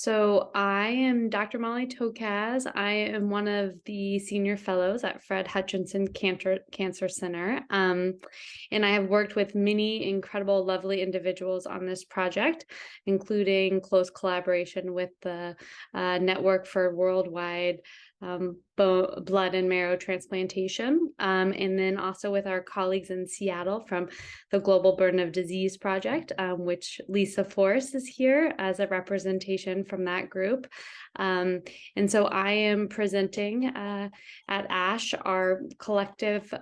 So I am Dr. Molly Tokaz. I am one of the senior fellows at Fred Hutchinson Cancer Center. And I have worked with many incredible, lovely individuals on this project, including close collaboration with the Network for Worldwide Blood and Marrow Transplantation, and then also with our colleagues in Seattle from the Global Burden of Disease Project, which Lisa Forrest is here as a representation from that group. And so I am presenting at ASH our collective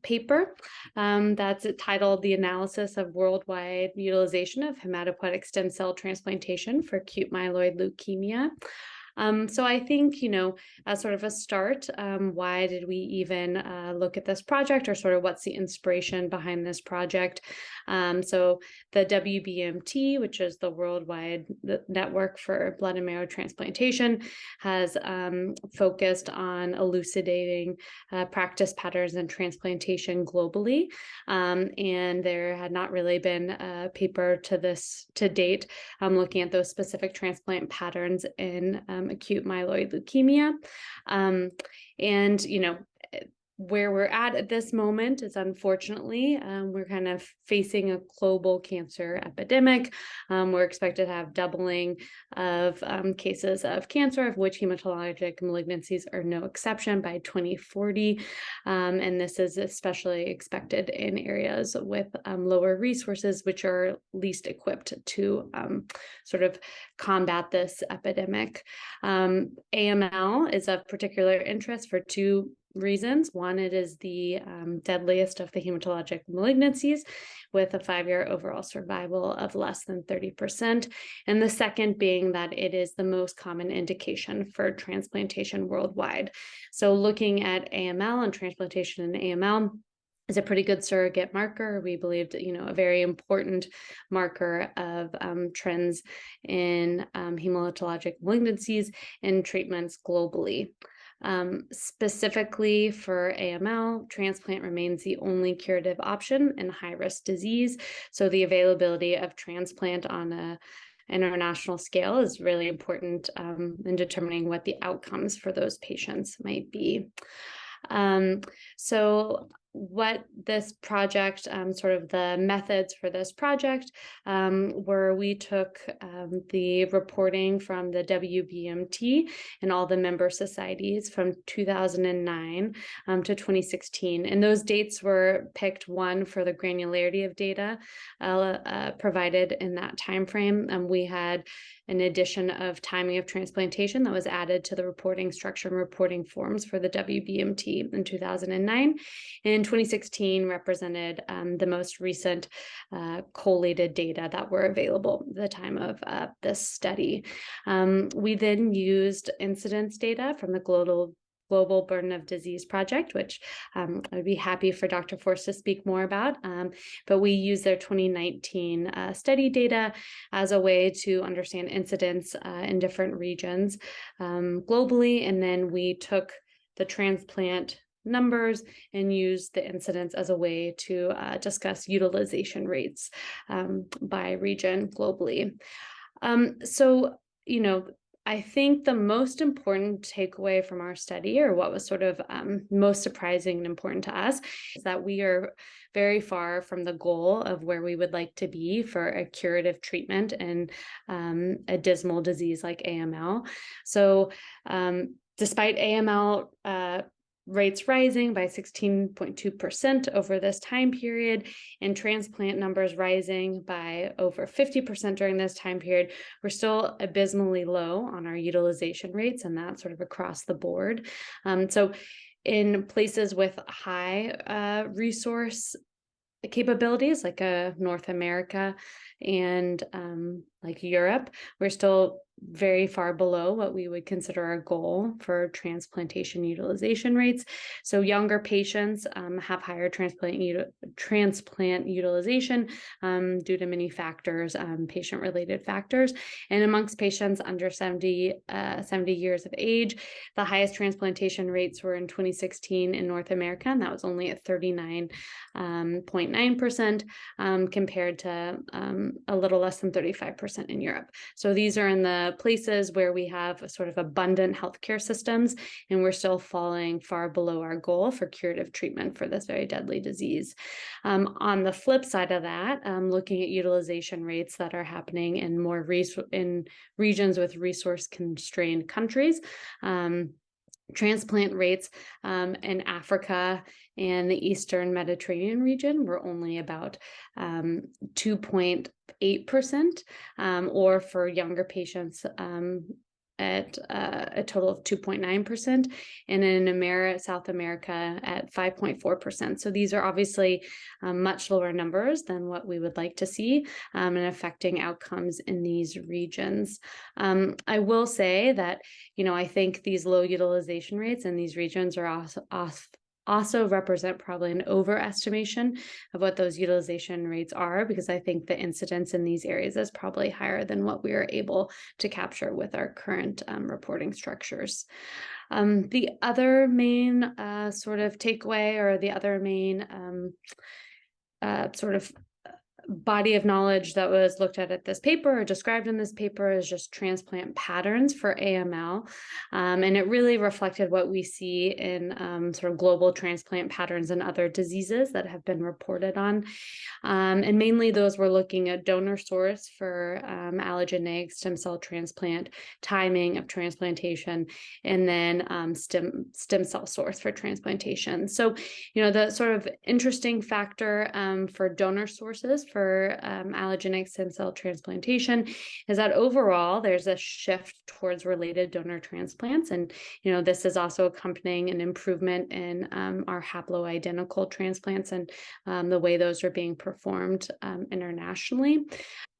paper that's titled The Analysis of Worldwide Utilization of Hematopoietic Stem Cell Transplantation for Acute Myeloid Leukemia. So I think, as sort of a start, why did we even look at this project, or sort of what's the inspiration behind this project? So the WBMT, which is the Worldwide Network for Blood and Marrow Transplantation, has focused on elucidating practice patterns in transplantation globally. And there had not really been a paper to date looking at those specific transplant patterns in acute myeloid leukemia. And, where we're at this moment is, unfortunately, we're kind of facing a global cancer epidemic. We're expected to have doubling of cases of cancer, of which hematologic malignancies are no exception, by 2040. And this is especially expected in areas with lower resources, which are least equipped to sort of combat this epidemic. AML is of particular interest for two reasons. One, it is the deadliest of the hematologic malignancies, with a 5-year overall survival of less than 30%. And the second being that it is the most common indication for transplantation worldwide. So looking at AML and transplantation in AML is a pretty good surrogate marker. We believed, a very important marker of trends in hematologic malignancies and treatments globally. Specifically for AML, transplant remains the only curative option in high-risk disease. So the availability of transplant on an international scale is really important in determining what the outcomes for those patients might be. So what this project, sort of the methods for this project, were we took the reporting from the WBMT and all the member societies from 2009 to 2016. And those dates were picked, one, for the granularity of data provided in that time frame. We had an addition of timing of transplantation that was added to the reporting structure and reporting forms for the WBMT in 2009. And 2016 represented the most recent collated data that were available at the time of this study. We then used incidence data from the Global Burden of Disease Project, which I'd be happy for Dr. Forrest to speak more about. But we use their 2019 study data as a way to understand incidence in different regions globally. And then we took the transplant numbers and used the incidence as a way to discuss utilization rates by region globally. So, I think the most important takeaway from our study, or what was sort of most surprising and important to us, is that we are very far from the goal of where we would like to be for a curative treatment in a dismal disease like AML. So despite AML rates rising by 16.2% over this time period, and transplant numbers rising by over 50% during this time period, we're still abysmally low on our utilization rates, and that's sort of across the board. So in places with high resource capabilities, like North America and like Europe, we're still very far below what we would consider our goal for transplantation utilization rates. So younger patients have higher transplant utilization due to many factors, patient-related factors. And amongst patients under 70 years of age, the highest transplantation rates were in 2016 in North America, and that was only at 39.9% compared to a little less than 35% 25% in Europe. So these are in the places where we have a sort of abundant healthcare systems, and we're still falling far below our goal for curative treatment for this very deadly disease. On the flip side of that, looking at utilization rates that are happening in in regions with resource-constrained countries, transplant rates in Africa and the Eastern Mediterranean region were only about 2.8%, or for younger patients at a total of 2.9%, and in South America at 5.4%. So these are obviously much lower numbers than what we would like to see, and affecting outcomes in these regions. I will say that, I think these low utilization rates in these regions are also represent probably an overestimation of what those utilization rates are, because I think the incidence in these areas is probably higher than what we are able to capture with our current reporting structures. The other main sort of takeaway, or the other main sort of body of knowledge that was looked at this paper or described in this paper is just transplant patterns for AML. And it really reflected what we see in sort of global transplant patterns and other diseases that have been reported on. And mainly those were looking at donor source for allogeneic stem cell transplant, timing of transplantation, and then stem cell source for transplantation. So, the sort of interesting factor for donor sources for allogeneic stem cell transplantation is that overall there's a shift towards related donor transplants, and this is also accompanying an improvement in our haploidentical transplants and the way those are being performed internationally.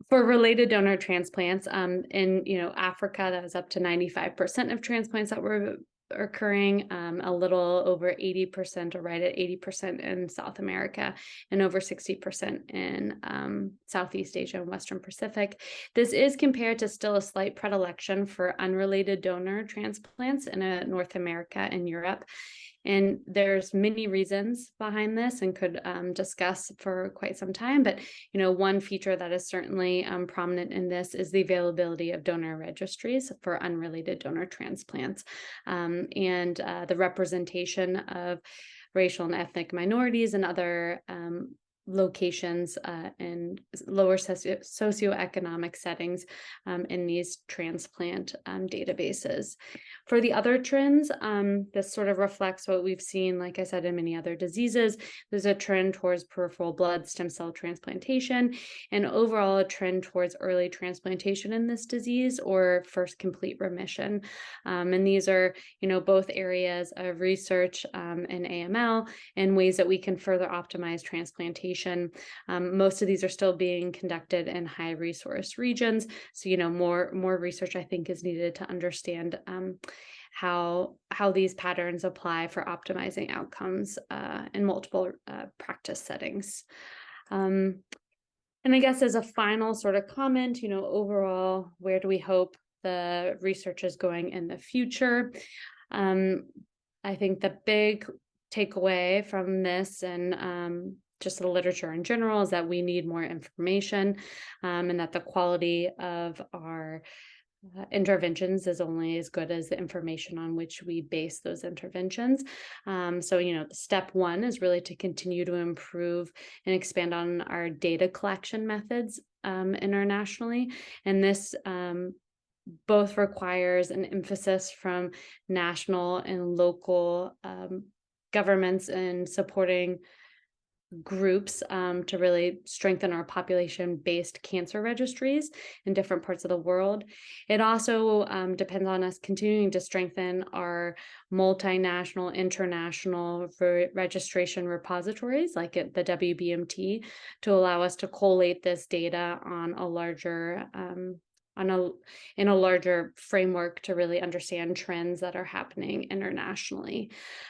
For related donor transplants in Africa, that was up to 95% of transplants that were occurring, a little over 80%, or right at 80% in South America, and over 60% in Southeast Asia and Western Pacific. This is compared to still a slight predilection for unrelated donor transplants in North America and Europe. And there's many reasons behind this, and could discuss for quite some time. But one feature that is certainly prominent in this is the availability of donor registries for unrelated donor transplants, and the representation of racial and ethnic minorities and other locations and lower socioeconomic settings in these transplant databases. For the other trends, this sort of reflects what we've seen, like I said, in many other diseases. There's a trend towards peripheral blood stem cell transplantation, and overall a trend towards early transplantation in this disease, or first complete remission. And these are, both areas of research in AML and ways that we can further optimize transplantation. Most of these are still being conducted in high resource regions. So, more research, I think, is needed to understand how these patterns apply for optimizing outcomes in multiple practice settings. And I guess as a final sort of comment, overall, where do we hope the research is going in the future? I think the big takeaway from this, and just the literature in general, is that we need more information, and that the quality of our interventions is only as good as the information on which we base those interventions. So, step one is really to continue to improve and expand on our data collection methods internationally. And this both requires an emphasis from national and local governments in supporting groups to really strengthen our population-based cancer registries in different parts of the world. It also depends on us continuing to strengthen our multinational, international registration repositories, like at the WBMT, to allow us to collate this data on a larger in a larger framework to really understand trends that are happening internationally.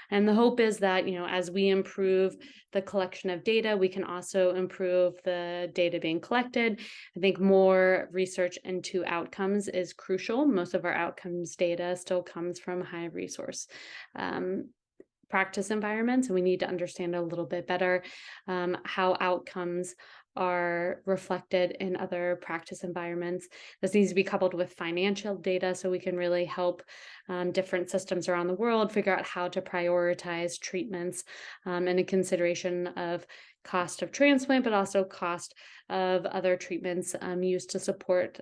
And the hope is that, as we improve the collection of data, we can also improve the data being collected. I think more research into outcomes is crucial. Most of our outcomes data still comes from high resource practice environments, and we need to understand a little bit better how outcomes are reflected in other practice environments. This needs to be coupled with financial data so we can really help different systems around the world figure out how to prioritize treatments and a consideration of cost of transplant, but also cost of other treatments used to support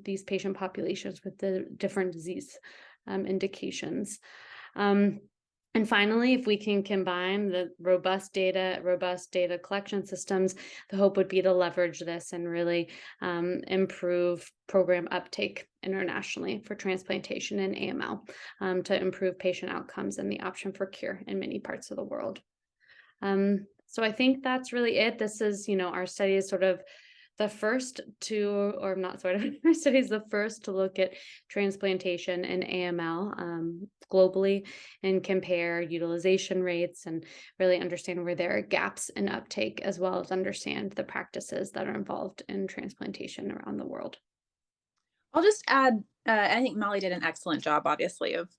these patient populations with the different disease indications. And finally, if we can combine the robust data collection systems, the hope would be to leverage this and really improve program uptake internationally for transplantation and AML to improve patient outcomes and the option for cure in many parts of the world. So I think that's really it. This is, our study is sort of the first to, or not sort of, our study is the first to look at transplantation and AML globally and compare utilization rates and really understand where there are gaps in uptake, as well as understand the practices that are involved in transplantation around the world. I'll just add, I think Molly did an excellent job, obviously, of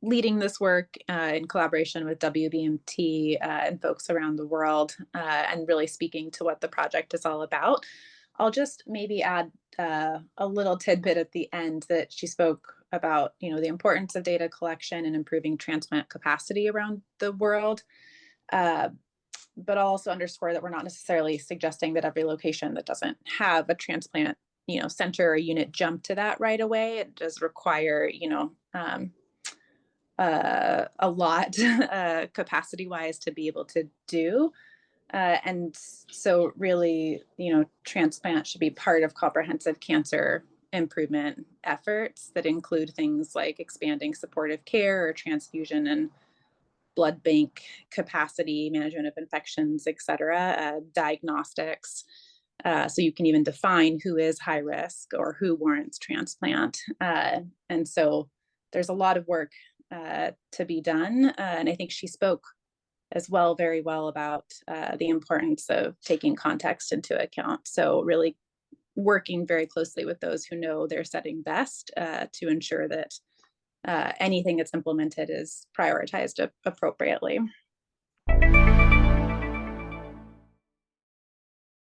leading this work in collaboration with WBMT and folks around the world, and really speaking to what the project is all about. I'll just maybe add a little tidbit at the end that she spoke about, the importance of data collection and improving transplant capacity around the world. But I'll also underscore that we're not necessarily suggesting that every location that doesn't have a transplant, center or unit jump to that right away. It does require, a lot capacity wise to be able to do. And so really, transplant should be part of comprehensive cancer improvement efforts that include things like expanding supportive care or transfusion and blood bank capacity, management of infections, et cetera, diagnostics. So you can even define who is high risk or who warrants transplant. And so there's a lot of work to be done. And I think she spoke as well, very well, about the importance of taking context into account. So really working very closely with those who know their setting best to ensure that anything that's implemented is prioritized appropriately.